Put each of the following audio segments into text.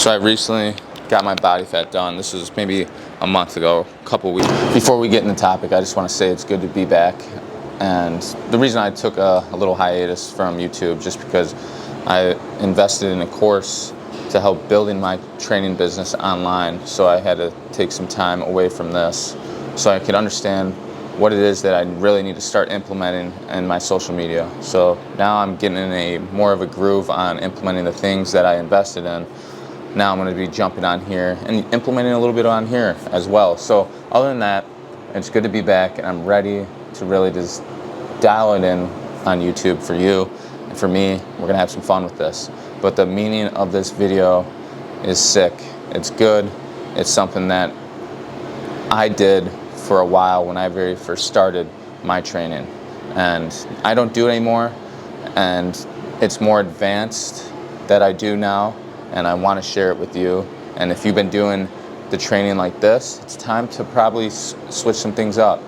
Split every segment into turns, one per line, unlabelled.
So I recently got my body fat done. This was maybe a month ago, a couple weeks. Before we get in the topic, I just want to say it's good to be back. And the reason I took a little hiatus from YouTube, just because I invested in a course to help building my training business online. So I had to take some time away from this so I could understand what it is that I really need to start implementing in my social media. So now I'm getting in a more of a groove on implementing the things that I invested in. Now I'm going to be jumping on here and implementing a little bit on here as well. So other than that, it's good to be back, and I'm ready to really just dial it in on YouTube for you and for me. We're going to have some fun with this. But the meaning of this video is sick. It's good. It's something that I did for a while when I very first started my training. And I don't do it anymore. And it's more advanced that I do now. And I want to share it with you. And if you've been doing the training like this, it's time to probably switch some things up.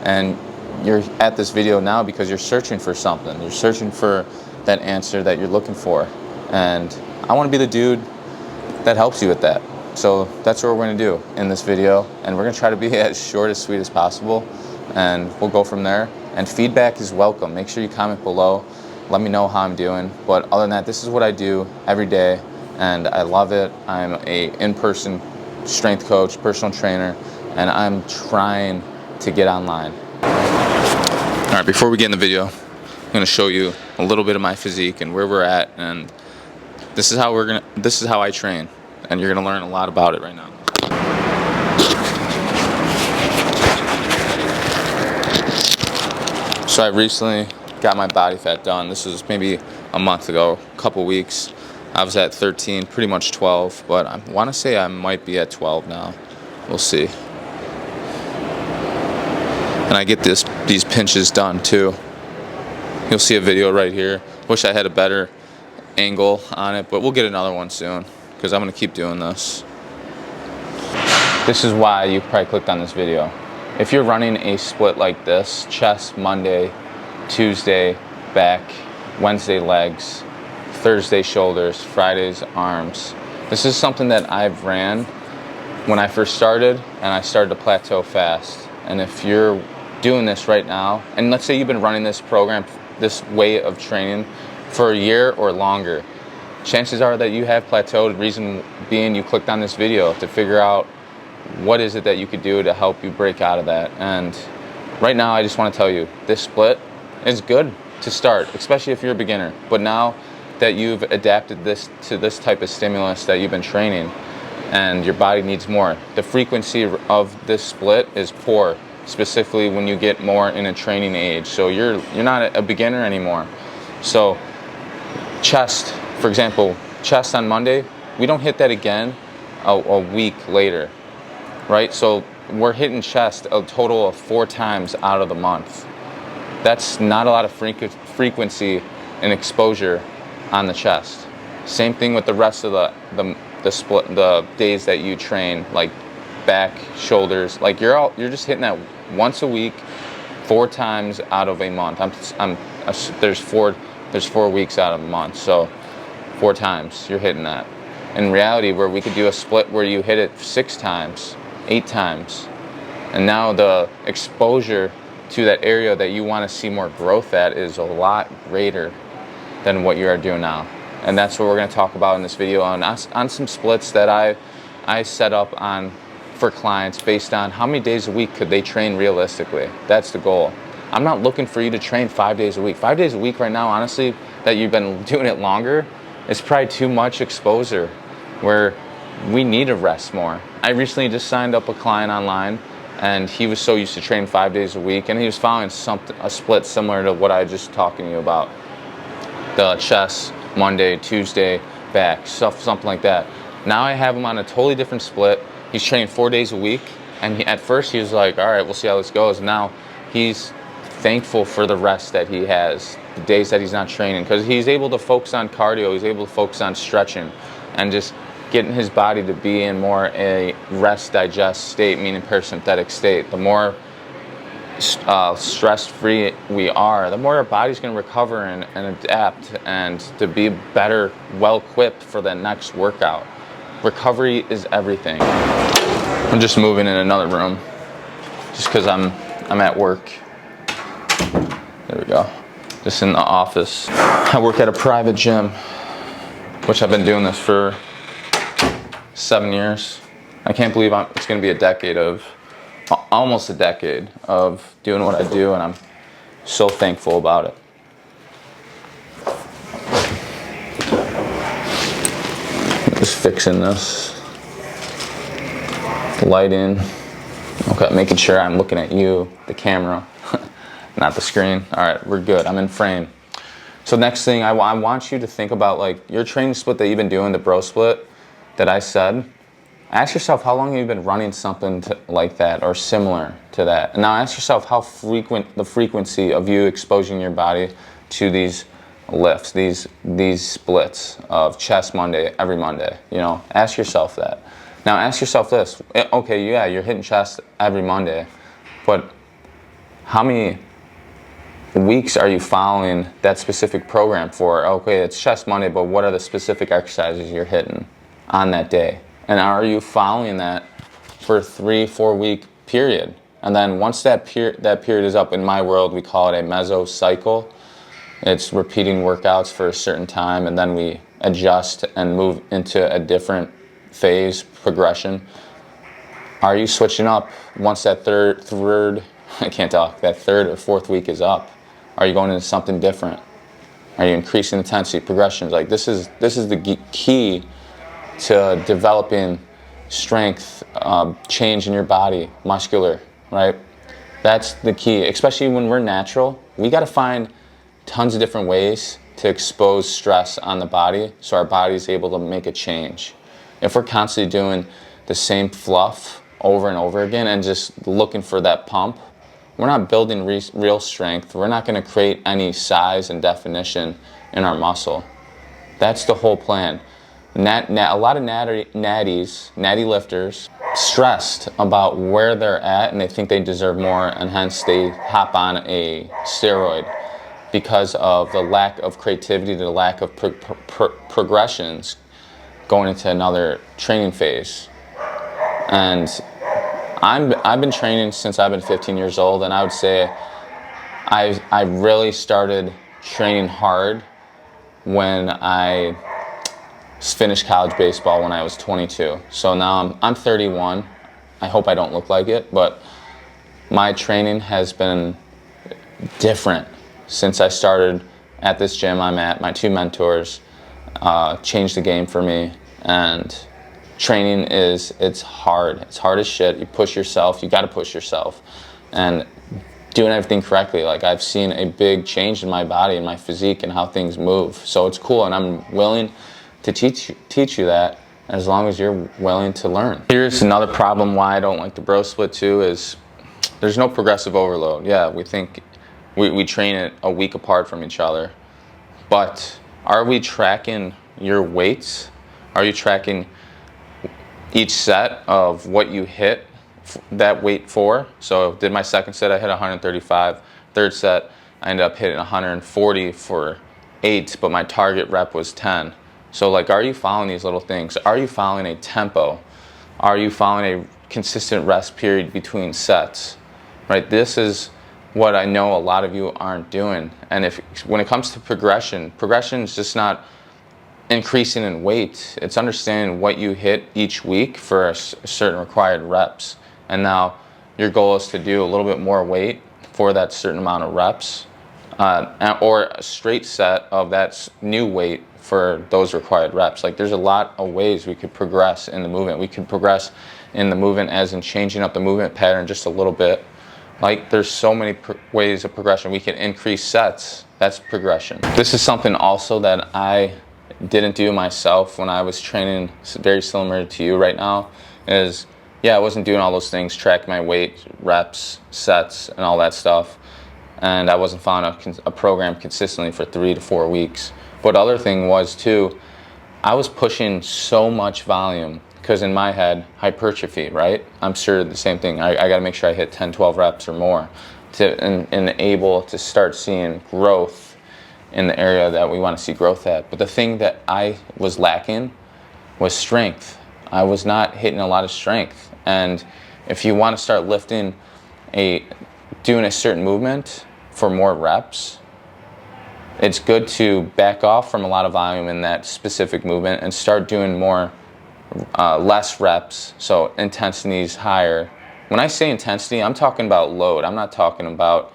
And you're at this video now because you're searching for something. You're searching for that answer that you're looking for. And I want to be the dude that helps you with that. So that's what we're going to do in this video. And we're going to try to be as short, as sweet as possible. And we'll go from there. And feedback is welcome. Make sure you comment below. Let me know how I'm doing. But other than that, this is what I do every day. And I love it. I'm a in-person strength coach, personal trainer, and I'm trying to get online. All right, before we get in the video, I'm going to show you a little bit of my physique and where we're at, and this is how I train, and you're going to learn a lot about it right now. So I recently got my body fat done. This was maybe a month ago, a couple weeks. I was at 13, pretty much 12, but I want to say I might be at 12 now. We'll see. And I get these pinches done too. You'll see a video right here. Wish I had a better angle on it, but we'll get another one soon because I'm going to keep doing this. This is why you probably clicked on this video. If you're running a split like this, chest Monday, Tuesday back, Wednesday legs, Thursday shoulders, Fridays arms. This is something that I've ran when I first started, and I started to plateau fast. And if you're doing this right now, and let's say you've been running this program, this way of training for a year or longer, chances are that you have plateaued. Reason being, you clicked on this video to figure out what is it that you could do to help you break out of that. And right now, I just want to tell you, this split is good to start, especially if you're a beginner. But now that you've adapted this to this type of stimulus that you've been training, and your body needs more, the frequency of this split is poor, specifically when you get more in a training age. So you're not a beginner anymore. So chest, for example, chest on Monday, we don't hit that again a week later, right? So we're hitting chest a total of 4 times out of the month. That's not a lot of frequency and exposure on the chest. Same thing with the rest of the split, the days that you train, like back, shoulders. Like you're just hitting that once a week, 4 times out of a month. There's 4 weeks out of a month, so 4 times you're hitting that. In reality, where we could do a split where you hit it 6 times, 8 times, and now the exposure to that area that you want to see more growth at is a lot greater than what you are doing now. And that's what we're going to talk about in this video on some splits that I set up on for clients based on how many days a week could they train realistically. That's the goal. I'm not looking for you to train 5 days a week. 5 days a week right now, honestly, that you've been doing it longer, it's probably too much exposure where we need to rest more. I recently just signed up a client online, and he was so used to training 5 days a week, and he was following a split similar to what I was just talking to you about. The chest, Monday, Tuesday, back, something like that. Now I have him on a totally different split. He's training 4 days a week, and at first he was like, all right, we'll see how this goes. And now he's thankful for the rest that he has, the days that he's not training, because he's able to focus on cardio, he's able to focus on stretching, and just getting his body to be in more a rest digest state, meaning parasympathetic state. The more stress-free we are, the more our body's going to recover and adapt and to be better, well-equipped for the next workout. Recovery is everything. I'm just moving in another room just because I'm at work. There we go. Just in the office. I work at a private gym, which I've been doing this for 7 years. I can't believe it's going to be almost a decade of doing what I do, and I'm so thankful about it. Just fixing this. Lighting. Okay, making sure I'm looking at you, the camera, not the screen. All right, we're good. I'm in frame. So next thing, I want you to think about like your training split that you've been doing, the bro split that I said. Ask yourself how long have you been running something like that or similar to that. And now ask yourself how frequent the frequency of you exposing your body to these lifts, these splits of chest Monday, every Monday. You know, ask yourself that. Now ask yourself this. Okay, yeah, you're hitting chest every Monday, but how many weeks are you following that specific program for? Okay, it's chest Monday, but what are the specific exercises you're hitting on that day? And are you following that for a 3-4 week period? And then once that period is up, in my world, we call it a Meo Cycle. It's repeating workouts for a certain time, and then we adjust and move into a different phase, progression. Are you switching up once that third or fourth week is up? Are you going into something different? Are you increasing intensity, progressions? Like this is the key to developing strength, change in your body, muscular, right? That's the key, especially when we're natural. We got to find tons of different ways to expose stress on the body so our body's able to make a change. If we're constantly doing the same fluff over and over again and just looking for that pump, we're not building real strength. We're not going to create any size and definition in our muscle. That's the whole plan. A lot of natty lifters, stressed about where they're at and they think they deserve more, and hence they hop on a steroid because of the lack of creativity, the lack of progressions going into another training phase. And I've been training since I've been 15 years old, and I would say I really started training hard when I finished college baseball when I was 22. So now I'm 31. I hope I don't look like it, but my training has been different since I started at this gym I'm at. My two mentors changed the game for me, and training it's hard. It's hard as shit. You push yourself. You got to push yourself, and doing everything correctly. Like I've seen a big change in my body and my physique and how things move. So it's cool, and I'm willing to teach you that as long as you're willing to learn. Here's another problem why I don't like the bro split too is there's no progressive overload. Yeah, we think we train it a week apart from each other, but are we tracking your weights? Are you tracking each set of what you hit that weight for? So did my second set, I hit 135. Third set, I ended up hitting 140 for 8, but my target rep was 10. So like, are you following these little things? Are you following a tempo? Are you following a consistent rest period between sets? Right, this is what I know a lot of you aren't doing. And when it comes to progression is just not increasing in weight. It's understanding what you hit each week for a certain required reps. And now your goal is to do a little bit more weight for that certain amount of reps, or a straight set of that new weight for those required reps. Like there's a lot of ways we could progress in the movement. We could progress in the movement as in changing up the movement pattern just a little bit. Like there's so many ways of progression. We can increase sets. That's progression. This is something also that I didn't do myself when I was training, very similar to you right now, is I wasn't doing all those things, track my weight, reps, sets, and all that stuff. And I wasn't following a program consistently for 3 to 4 weeks. But other thing was too, I was pushing so much volume because in my head, hypertrophy, right? I'm sure the same thing. I got to make sure I hit 10, 12 reps or more and able to start seeing growth in the area that we want to see growth at. But the thing that I was lacking was strength. I was not hitting a lot of strength. And if you want to start lifting doing a certain movement for more reps, it's good to back off from a lot of volume in that specific movement and start doing more less reps, so intensity's higher. When I say intensity, I'm talking about load. I'm not talking about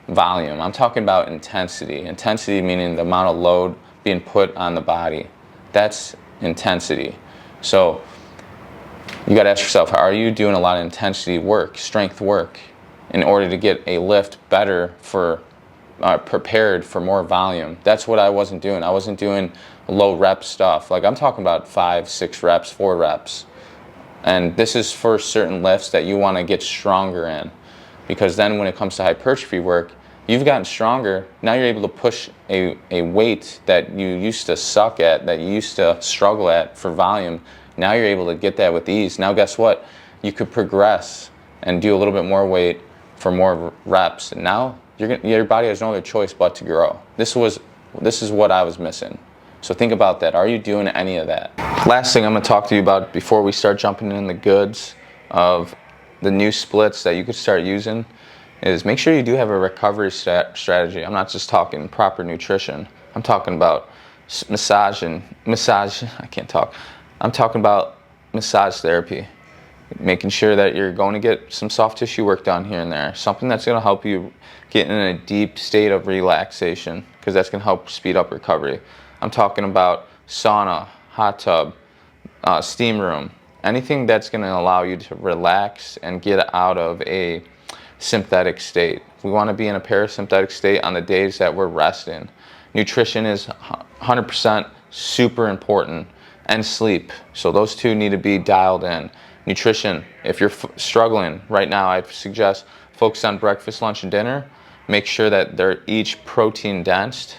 volume. I'm talking about intensity. Intensity meaning the amount of load being put on the body. That's intensity. So you got to ask yourself, are you doing a lot of intensity work, strength work, in order to get a lift better for prepared for more volume? That's what I wasn't doing. I wasn't doing low rep stuff. Like, I'm talking about 5, 6 reps, 4 reps. And this is for certain lifts that you want to get stronger in. Because then when it comes to hypertrophy work, you've gotten stronger. Now you're able to push a weight that you used to suck at, that you used to struggle at for volume. Now you're able to get that with ease. Now guess what? You could progress and do a little bit more weight for more reps. And now your body has no other choice but to grow. This is what I was missing. So think about that. Are you doing any of that? Last thing I'm going to talk to you about before we start jumping in the goods of the new splits that you could start using is make sure you do have a recovery strategy. I'm not just talking proper nutrition. I'm talking about I can't talk. I'm talking about massage therapy. Making sure that you're going to get some soft tissue work done here and there. Something that's going to help you get in a deep state of relaxation, because that's going to help speed up recovery. I'm talking about sauna, hot tub, steam room, anything that's going to allow you to relax and get out of a sympathetic state. We want to be in a parasympathetic state on the days that we're resting. Nutrition is 100% super important, and sleep. So those two need to be dialed in. Nutrition, if you're struggling right now, I suggest focus on breakfast, lunch, and dinner. Make sure that they're each protein dense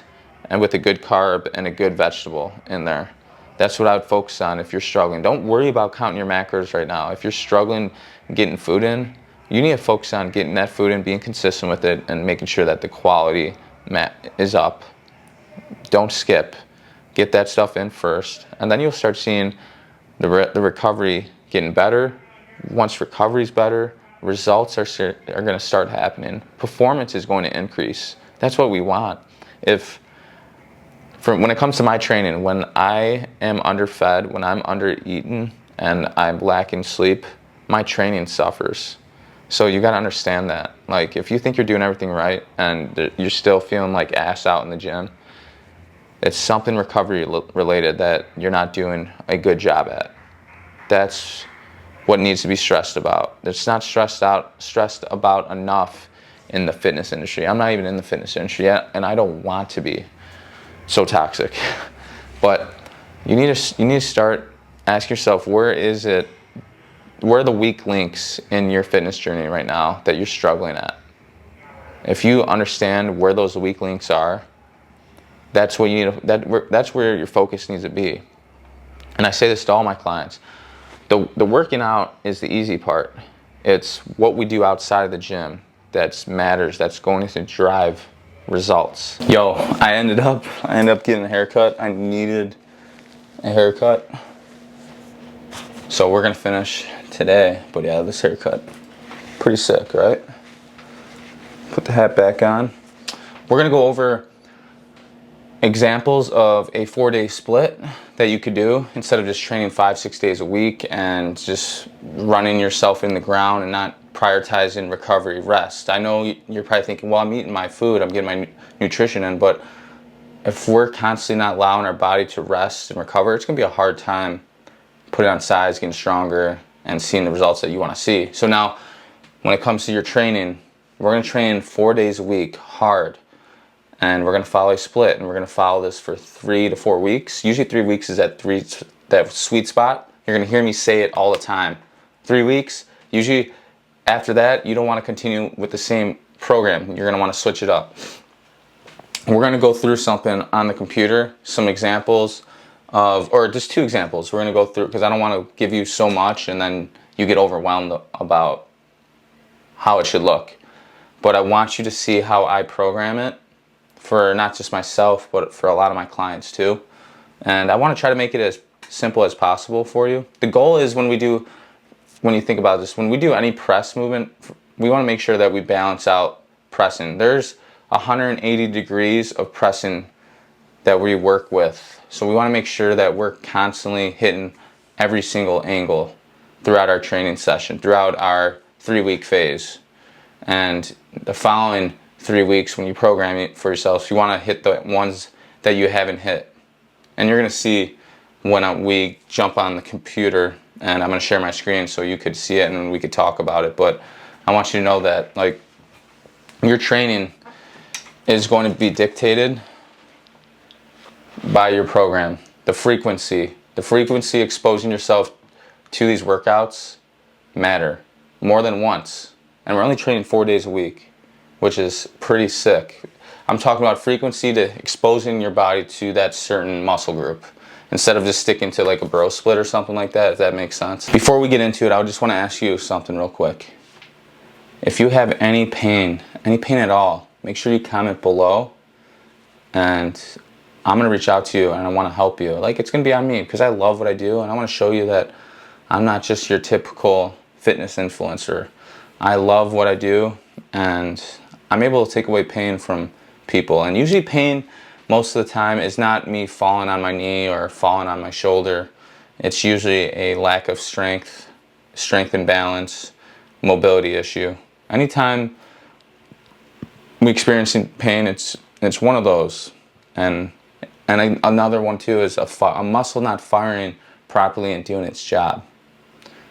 and with a good carb and a good vegetable in there. That's what I would focus on if you're struggling. Don't worry about counting your macros right now. If you're struggling getting food in, you need to focus on getting that food in, being consistent with it, and making sure that the quality is up. Don't skip. Get that stuff in first, and then you'll start seeing the recovery getting better. Once recovery is better, results are going to start happening. Performance is going to increase. That's what we want. When it comes to my training, when I am underfed, when I'm under-eaten, and I'm lacking sleep, my training suffers. So you got to understand that. Like, if you think you're doing everything right and you're still feeling like ass out in the gym, it's something recovery related that you're not doing a good job at. That's what needs to be stressed about. It's not stressed about enough in the fitness industry. I'm not even in the fitness industry yet, and I don't want to be. So toxic. But you need to start asking yourself, where are the weak links in your fitness journey right now that you're struggling at? If you understand where those weak links are, that's what that's where your focus needs to be. And I say this to all my clients. The working out is the easy part. It's what we do outside of the gym that matters, that's going to drive results. Yo, I ended up getting a haircut. I needed a haircut. So we're gonna finish today. But yeah, this haircut, pretty sick, right? Put the hat back on. We're gonna go over examples of a 4-day split that you could do instead of just training 5-6 days a week and just running yourself in the ground and not prioritizing recovery, rest. I know you're probably thinking, well, I'm eating my food, I'm getting my nutrition in, but if we're constantly not allowing our body to rest and recover, it's gonna be a hard time putting on size, getting stronger, and seeing the results that you wanna see. So now, when it comes to your training, we're gonna train 4 days a week, hard. And we're gonna follow a split, and we're gonna follow this for 3 to 4 weeks. Usually 3 weeks is that sweet spot. You're gonna hear me say it all the time. 3 weeks, usually after that, you don't wanna continue with the same program. You're gonna wanna switch it up. We're gonna go through something on the computer, some examples or just 2 examples. We're gonna go through, because I don't wanna give you so much and then you get overwhelmed about how it should look. But I want you to see how I program it, for not just myself, but for a lot of my clients too. And I want to try to make it as simple as possible for you. The goal is when you think about this, when we do any press movement, we want to make sure that we balance out pressing. There's 180 degrees of pressing that we work with. So we want to make sure that we're constantly hitting every single angle throughout our training session, throughout our 3-week phase. And the following 3 weeks, when you program it for yourself, you want to hit the ones that you haven't hit. And you're going to see when we jump on the computer, and I'm going to share my screen so you could see it and we could talk about it. But I want you to know that like your training is going to be dictated by your program. The frequency exposing yourself to these workouts matter more than once. And we're only training 4 days a week, which is pretty sick. I'm talking about frequency to exposing your body to that certain muscle group instead of just sticking to like a bro split or something like that, if that makes sense. Before we get into it, I just want to ask you something real quick. If you have any pain at all, make sure you comment below, and I'm going to reach out to you and I want to help you. Like, it's going to be on me because I love what I do, and I want to show you that I'm not just your typical fitness influencer. I love what I do, and I'm able to take away pain from people. And usually pain most of the time is not me falling on my knee or falling on my shoulder. It's usually a lack of strength and balance, mobility issue. Anytime we experiencing pain, it's one of those. And another one too is a muscle not firing properly and doing its job.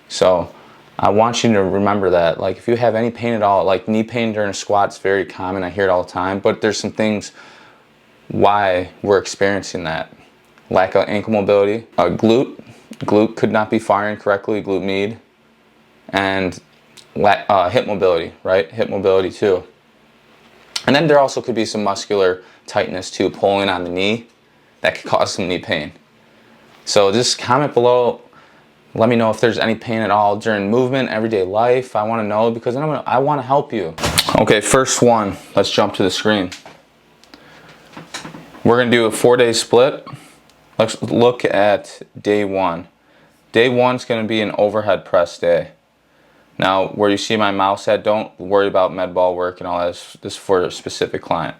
So I want you to remember that. Like, if you have any pain at all, like knee pain during a squat is very common. I hear it all the time, but there's some things why we're experiencing that. Lack of ankle mobility, glute could not be firing correctly, glute med, and hip mobility, right? Hip mobility too. And then there also could be some muscular tightness too, pulling on the knee, that could cause some knee pain. So just comment below. Let me know if there's any pain at all during movement, everyday life. I want to know because I want to help you. Okay, first one, let's jump to the screen. We're going to do a 4-day split. Let's look at day 1. Day 1 is going to be an overhead press day. Now, where you see my mouse at, don't worry about med ball work and all that. This is for a specific client.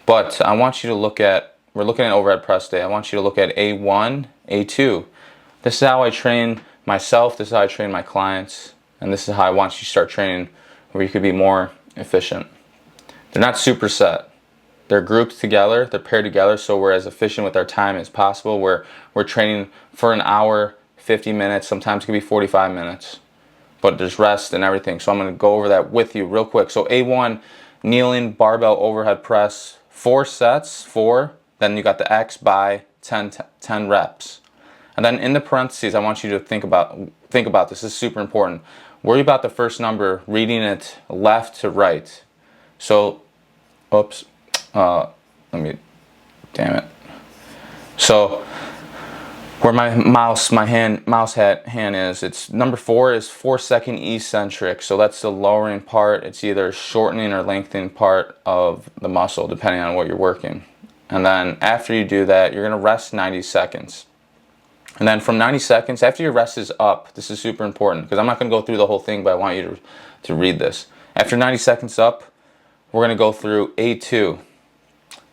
But I want you to look at, we're looking at overhead press day. I want you to look at A1, A2. This is how I train myself. This is how I train my clients. And this is how I want you to start training where you could be more efficient. They're not superset. They're grouped together. They're paired together so we're as efficient with our time as possible. We're training for an hour, 50 minutes. Sometimes it could be 45 minutes. But there's rest and everything. So I'm going to go over that with you real quick. So A1, kneeling barbell overhead press, 4 sets, 4. Then you got the X by 10 reps. And then in the parentheses, I want you to think about this. This is super important. Worry about the first number, reading it left to right. So, damn it. So where my mouse hand is, it's number 4 is 4-second eccentric. So that's the lowering part. It's either shortening or lengthening part of the muscle, depending on what you're working. And then after you do that, you're gonna rest 90 seconds. And then from 90 seconds, after your rest is up, this is super important because I'm not gonna go through the whole thing, but I want you to read this. After 90 seconds up, we're gonna go through A2.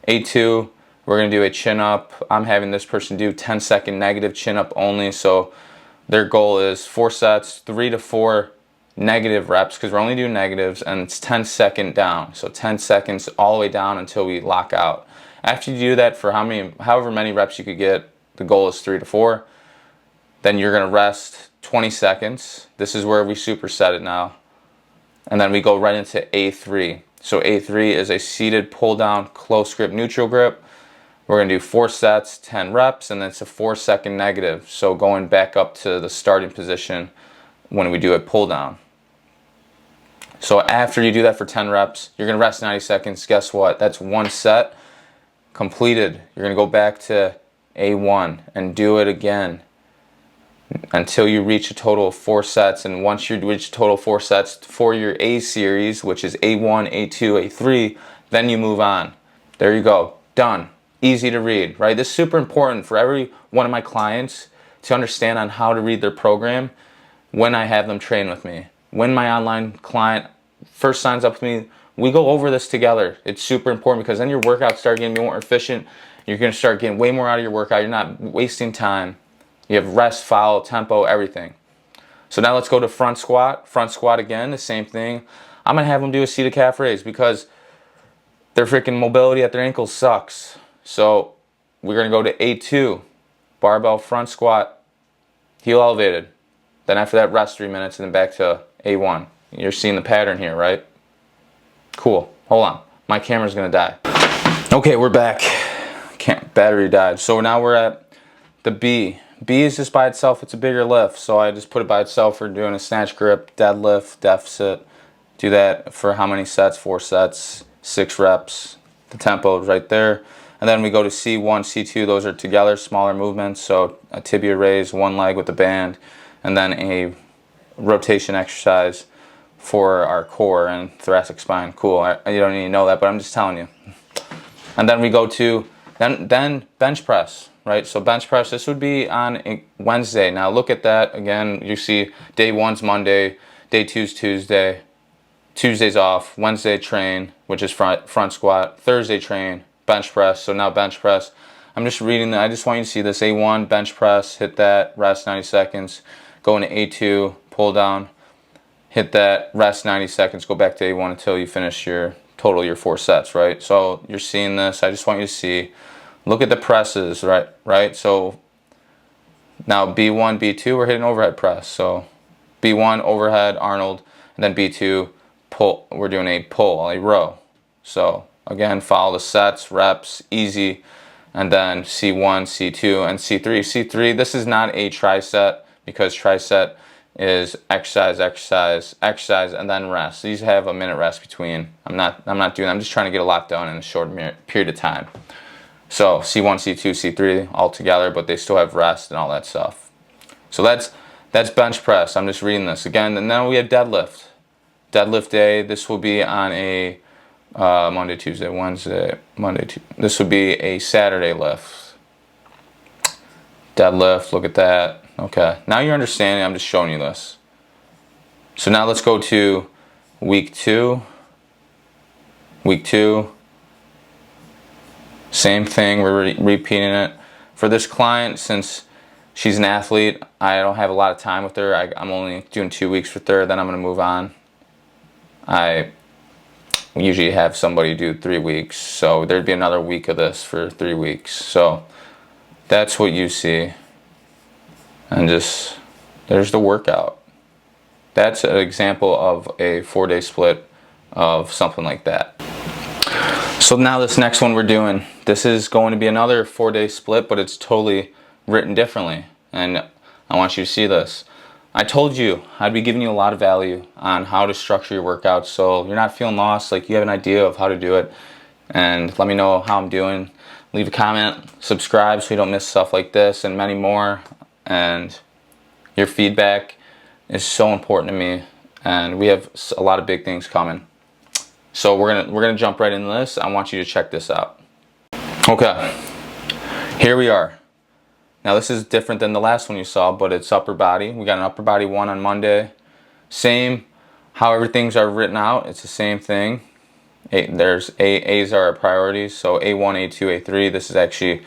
A2, we're going to do a chin up. I'm having this person do 10-second negative chin up only. So their goal is 4 sets, 3 to 4 negative reps because we're only doing negatives, and it's 10-second down. So 10 seconds all the way down until we lock out. After you do that for however many reps you could get, the goal is 3 to 4. Then you're going to rest 20 seconds. This is where we superset it now. And then we go right into A3. So A3 is a seated pull down close grip neutral grip. We're going to do 4 sets, 10 reps, and then it's a 4-second negative. So going back up to the starting position when we do a pull down. So after you do that for 10 reps, you're going to rest 90 seconds. Guess what? That's 1 set completed. You're going to go back to A1 and do it again until you reach a total of 4 sets. And once you reach a total of 4 sets for your A series, which is A1, A2, A3, then you move on. There you go. Done. Easy to read, right? This is super important for every one of my clients. to understand on how to read their program when I have them train with me. When my online client first signs up with me, we go over this together. It's super important because then your workouts start getting more efficient. You're going to start getting way more out of your workout. You're not wasting time. You have rest, follow, tempo, everything. So now let's go to front squat. Front squat again, the same thing. I'm going to have them do a seated calf raise because their freaking mobility at their ankles sucks. So we're going to go to A2, barbell front squat, heel elevated. Then after that, rest 3 minutes and then back to A1. You're seeing the pattern here, right? Cool. Hold on. My camera's going to die. Okay, we're back. Battery died. So now we're at the B. B is just by itself. It's a bigger lift. So I just put it by itself. We're doing a snatch grip, deadlift, deficit. Do that for how many sets? 4 sets, 6 reps. The tempo is right there. And then we go to C1, C2. Those are together, smaller movements. So a tibia raise, one leg with the band, and then a rotation exercise for our core and thoracic spine. Cool. You don't need to know that, but I'm just telling you. And then we go to then bench press, right? So bench press, this would be on Wednesday. Now look at that. Again, you see day 1's Monday, day 2's Tuesday, Tuesday's off, Wednesday train, which is front squat, Thursday train, bench press. So now bench press. I'm just reading that. I just want you to see this. A1, bench press, hit that, rest 90 seconds. Go into A2, pull down, hit that, rest 90 seconds, go back to A1 until you finish your 4 sets, right? So you're seeing this. I just want you to see. Look at the presses, right? So now B1, B2, we're hitting overhead press. So B1, overhead, Arnold, and then B2, pull. We're doing a pull, a row. So again, follow the sets, reps, easy, and then C1, C2, and C3. C3, this is not a tri-set because tri-set is exercise, exercise, exercise, and then rest. These have a minute rest between. I'm not doing that. I'm just trying to get a lot done in a short period of time. So C1, C2, C3 all together, but they still have rest and all that stuff. So that's bench press. I'm just reading this again. And then we have deadlift. Deadlift day. This will be on a Monday, Tuesday, Wednesday, Monday, Tuesday. This would be a Saturday lift. Deadlift. Look at that. Okay. Now you're understanding. I'm just showing you this. So now let's go to week 2. Week 2. Same thing, we're repeating it. For this client, since she's an athlete, I don't have a lot of time with her. I'm only doing 2 weeks with her, then I'm going to move on. I usually have somebody do 3 weeks, so there'd be another week of this for 3 weeks. So that's what you see. And just, there's the workout. That's an example of a 4-day split of something like that. So now this next one we're doing, this is going to be another 4-day split, but it's totally written differently. And I want you to see this. I told you I'd be giving you a lot of value on how to structure your workouts so you're not feeling lost, like you have an idea of how to do it. And let me know how I'm doing. Leave a comment, subscribe so you don't miss stuff like this and many more. And your feedback is so important to me. And we have a lot of big things coming. So we're gonna jump right into this. I want you to check this out. Okay, here we are. Now this is different than the last one you saw, but it's upper body. We got an upper body 1 on Monday. Same, how everything's are written out. It's the same thing. There's A's are our priorities. So A1, A2, A3. This is actually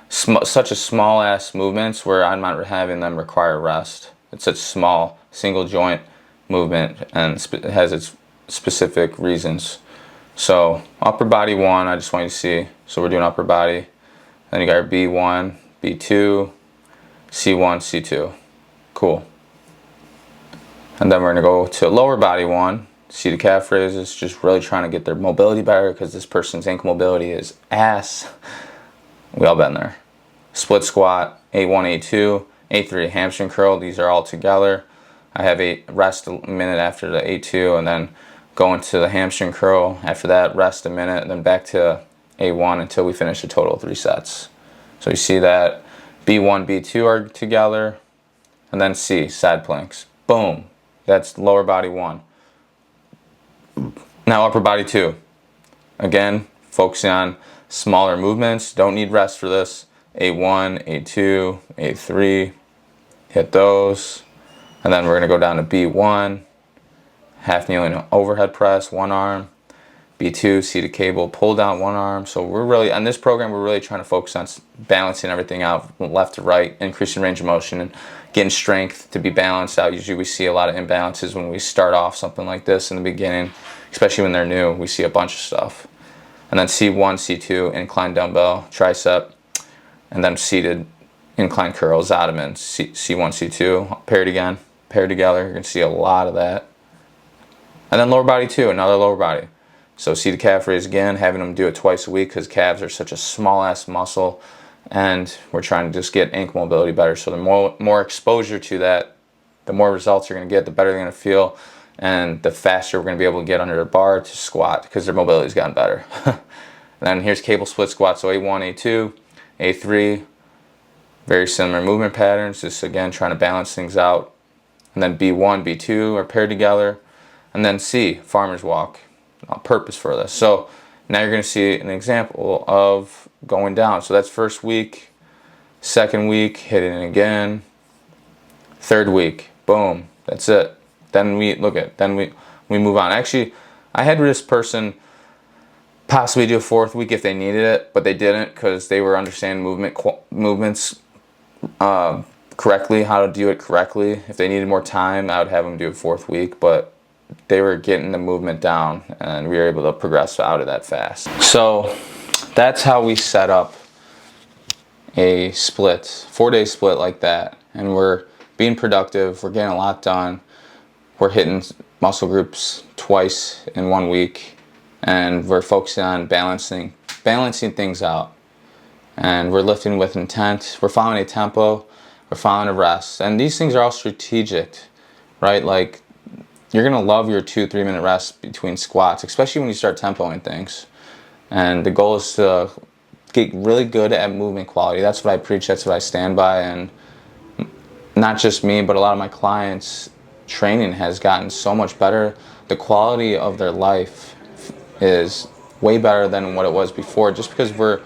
such a small ass movements where I'm not having them require rest. It's a small single joint movement and it has its specific reasons. So upper body 1, I just want you to see. So we're doing upper body. Then you got our B1, B2, C1, C2. Cool. And then we're gonna go to lower body 1. Seated calf raises, just really trying to get their mobility better because this person's ankle mobility is ass. We all been there. Split squat, A1, A2, A3, hamstring curl. These are all together. I have a rest a minute after the A2 and then go into the hamstring curl. After that, rest a minute, and then back to A1 until we finish a total of 3 sets. So you see that B1, B2 are together, and then C, side planks. Boom. That's lower body 1. Now upper body 2. Again, focusing on smaller movements. Don't need rest for this. A1, A2, A3. hit those. And then we're gonna go down to B1, half kneeling overhead press, one arm. B2, seated cable, pull down one arm. So we're really, on this program, we're really trying to focus on balancing everything out from left to right, increasing range of motion and getting strength to be balanced out. Usually we see a lot of imbalances when we start off something like this in the beginning, especially when they're new. We see a bunch of stuff. And then C1, C2, incline dumbbell, tricep, and then seated incline curls, Ottoman, C1, C2, paired again, paired together. You're gonna see a lot of that. And then lower body too, another lower body. So seated calf raise again, having them do it twice a week because calves are such a small ass muscle, and we're trying to just get ankle mobility better. So the more exposure to that, the more results you're gonna get, the better they're gonna feel, and the faster we're gonna be able to get under the bar to squat because their mobility's gotten better. And then here's cable split squat, so A1, A2, A3, very similar movement patterns, just again trying to balance things out. And then B1, B2 are paired together. And then C, farmer's walk, on purpose for this. So now you're gonna see an example of going down. So that's first week, second week, hitting it again, third week, boom, that's it. Then we move on. Actually, I had this person possibly do a fourth week if they needed it, but they didn't because they were understanding movements correctly, how to do it correctly. If they needed more time, I would have them do a fourth week, but they were getting the movement down and we were able to progress out of that fast. So that's how we set up a split, 4-day split like that. And we're being productive, we're getting a lot done. We're hitting muscle groups twice in 1 week, and we're focusing on balancing things out. And we're lifting with intent, we're following a tempo, we're following a rest. And these things are all strategic, right? Like, you're gonna love your 2-3 minute rest between squats, especially when you start tempoing things. And the goal is to get really good at movement quality. That's what I preach, that's what I stand by. And not just me, but a lot of my clients, training has gotten so much better. The quality of their life is way better than what it was before, just because we're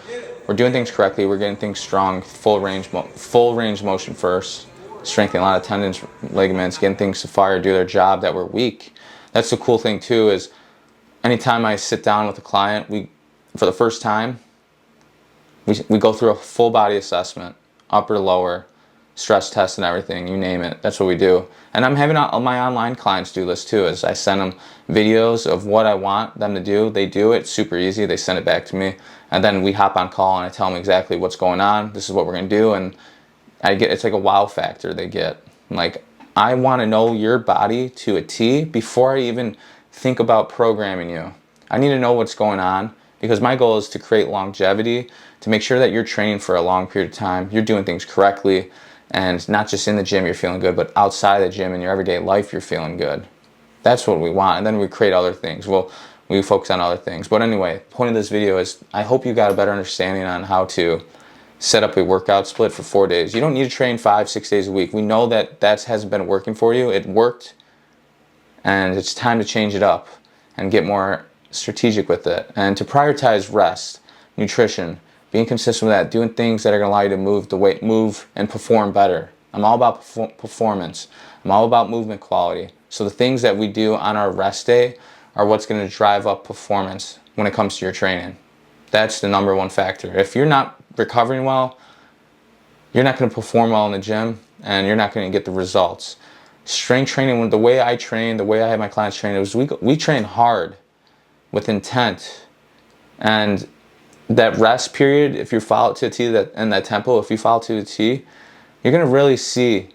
doing things correctly, we're getting things strong, full range motion first, strengthening a lot of tendons, ligaments, getting things to fire, do their job that were weak. That's the cool thing too, is anytime I sit down with a client, for the first time, we go through a full body assessment, upper, lower, stress test and everything, you name it, that's what we do. And I'm having all my online clients do this too, is I send them videos of what I want them to do. They do it super easy, they send it back to me, and then we hop on call and I tell them exactly what's going on, this is what we're gonna do, and it's like a wow factor they get. Like, I wanna know your body to a T before I even think about programming you. I need to know what's going on, because my goal is to create longevity, to make sure that you're training for a long period of time, you're doing things correctly, and not just in the gym you're feeling good, but outside the gym in your everyday life you're feeling good. That's what we want, and then we create other things. We focus on other things. But anyway, the point of this video is I hope you got a better understanding on how to set up a workout split for 4 days. You don't need to train 5-6 days a week. We know that hasn't been working for you. It worked, and it's time to change it up and get more strategic with it, and to prioritize rest, nutrition, being consistent with that, doing things that are going to allow you to move and perform better. I'm all about performance. I'm all about movement quality. So the things that we do on our rest day are what's going to drive up performance when it comes to your training. That's the #1 factor. If you're not recovering well, you're not going to perform well in the gym, and you're not going to get the results. Strength training, the way I train, the way I have my clients train, we train hard with intent. And that rest period, if you follow it to a T, and that tempo, if you follow it to a T, you're going to really see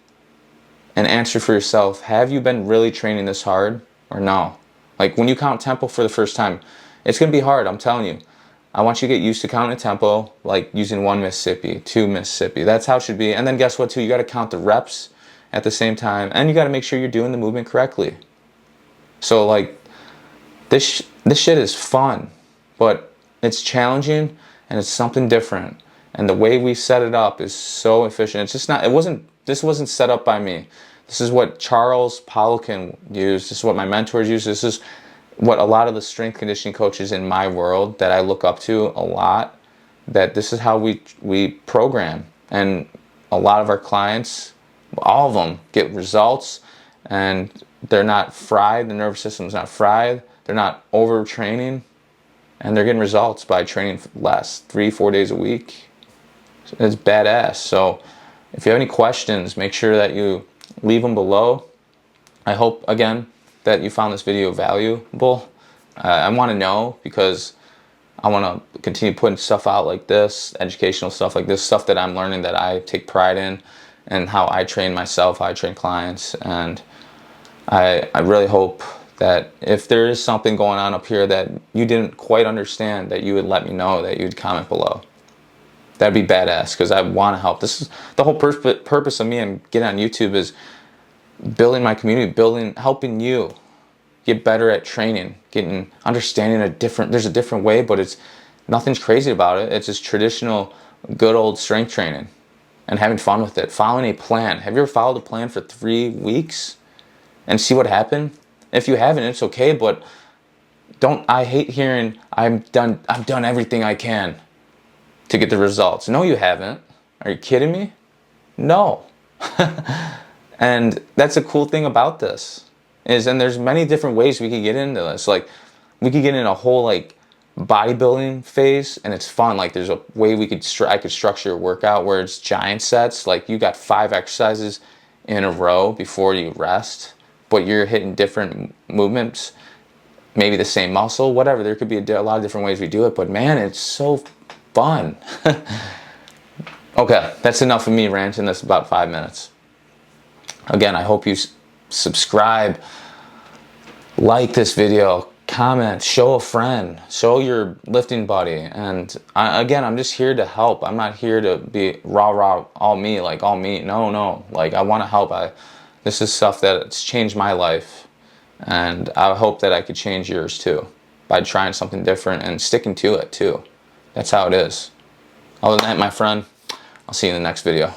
an answer for yourself. Have you been really training this hard or no? Like, when you count tempo for the first time, it's going to be hard, I'm telling you. I want you to get used to counting tempo, like using 1 Mississippi, 2 Mississippi. That's how it should be. And then guess what too? You got to count the reps at the same time, and you got to make sure you're doing the movement correctly. So like, this shit is fun, but it's challenging, and it's something different. And the way we set it up is so efficient. It's just not, this wasn't set up by me. This is what Charles Poliquin used. This is what my mentors use. This is what a lot of the strength conditioning coaches in my world that I look up to a lot, that this is how we program. And a lot of our clients all of them get results, and they're not fried. The nervous system's not fried. They're not overtraining, and they're getting results by training less, 3-4 days a week. It's badass. So if you have any questions, make sure that you leave them below. I hope, again, that you found this video valuable. I want to know, because I want to continue putting stuff out like this, educational stuff like this, stuff that I'm learning that I take pride in, and how I train myself, how I train clients. And I really hope that if there is something going on up here that you didn't quite understand, that you would let me know, that you'd comment below. That'd be badass, because I want to help. This is the whole purpose of me and getting on YouTube, is building my community, helping you get better at training, understanding there's a different way, but nothing's crazy about it. It's just traditional, good old strength training, and having fun with it. Following a plan. Have you ever followed a plan for 3 weeks and see what happened? If you haven't, it's okay, but I hate hearing, I've done everything I can to get the results. No, you haven't. Are you kidding me? No. And that's a cool thing about this, and there's many different ways we could get into this. Like, we could get in a whole like bodybuilding phase, and it's fun. Like, there's a way I could structure a workout where it's giant sets. Like, you got 5 exercises in a row before you rest, but you're hitting different movements, maybe the same muscle, whatever. There could be a lot of different ways we do it, but man, it's so fun. Okay, that's enough of me ranting. That's about 5 minutes. Again, I hope you subscribe, like this video, comment, show a friend, show your lifting buddy. And again, I'm just here to help. I'm not here to be rah, all me, like all me. No. Like, I want to help. This is stuff that's changed my life, and I hope that I could change yours too by trying something different and sticking to it too. That's how it is. Other than that, my friend, I'll see you in the next video.